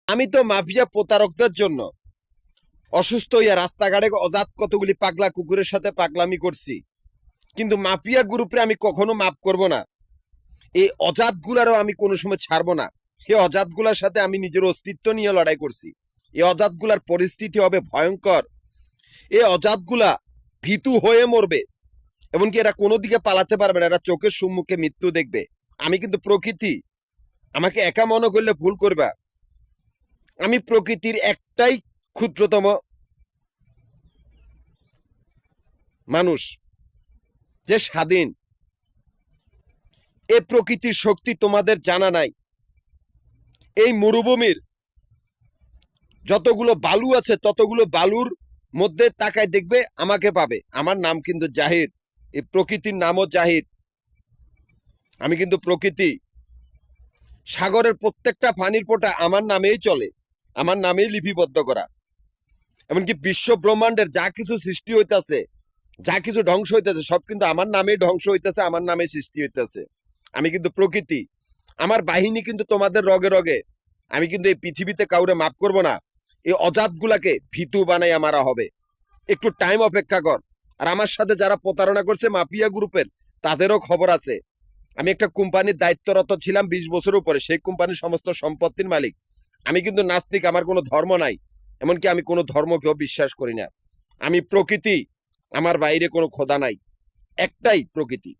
আমি তো মাফিয়া প্রতারকদের জন্য অসুস্থ হইয়া রাস্তাঘাটে অজাত কতগুলি পাগলা কুকুরের সাথে পাগলামি করছি, কিন্তু মাফিয়া গ্রুপে আমি কখনো মাফ করব না। এই অজাত গুলারও আমি কোনো সময় ছাড়বো না। এই অজাত গুলার সাথে আমি নিজের অস্তিত্ব নিয়ে লড়াই করছি। এই অজাত গুলার পরিস্থিতি হবে ভয়ঙ্কর। এই অজাত গুলা ভীতু হয়ে মরবে, এমনকি এরা কোনো দিকে পালাতে পারবে না, এরা চোখের সম্মুখে মৃত্যু দেখবে। আমি কিন্তু প্রকৃতি, আমাকে একা মনে করলে ভুল করবা। আমি প্রকৃতির একটাই ক্ষুদ্রতম মানুষ যে স্বাধীন। এ প্রকৃতির শক্তি তোমাদের জানা নাই। এই মরুভূমির যতগুলো বালু আছে ততগুলো বালুর মধ্যে তাকায় দেখবে আমাকে পাবে। আমার নাম কিন্তু জাহিদ, এই প্রকৃতির নামও জাহিদ। আমি কিন্তু প্রকৃতি। সাগরের প্রত্যেকটা পানির ফোঁটা আমার নামেই চলে, আমার নামেই লিপিবদ্ধ করা। এমনকি বিশ্ব ব্রহ্মাণ্ডের যা কিছু সৃষ্টি হইতেছে, যা কিছু ধ্বংস হইতেছে, সব কিন্তু আমার নামেই ধ্বংস হইতেছে, আমার নামে সৃষ্টি হইতেছে। আমি কিন্তু প্রকৃতি। আমার বাহিনী কিন্তু তোমাদের রগে রগে। আমি কিন্তু এই পৃথিবীতে কাউরে মাফ করব না। এই অজাত গুলাকে ভীতু বানাইয়া মারা হবে। একটু টাইম অপেক্ষা কর। আর আমার সাথে যারা প্রতারণা করছে মাফিয়া গ্রুপের, তাদেরও খবর আছে। আমি একটা কোম্পানির দায়িত্বরত ছিলাম 20 বছর উপরে, সেই কোম্পানির সমস্ত সম্পত্তির মালিক। আমি কিন্তু নাস্তিক, আমার কোনো ধর্ম নাই। এমনকি আমি কোনো ধর্মকেও বিশ্বাস করি না। আমি প্রকৃতি, আমার বাইরে কোনো খোদা নাই, একটাই প্রকৃতি।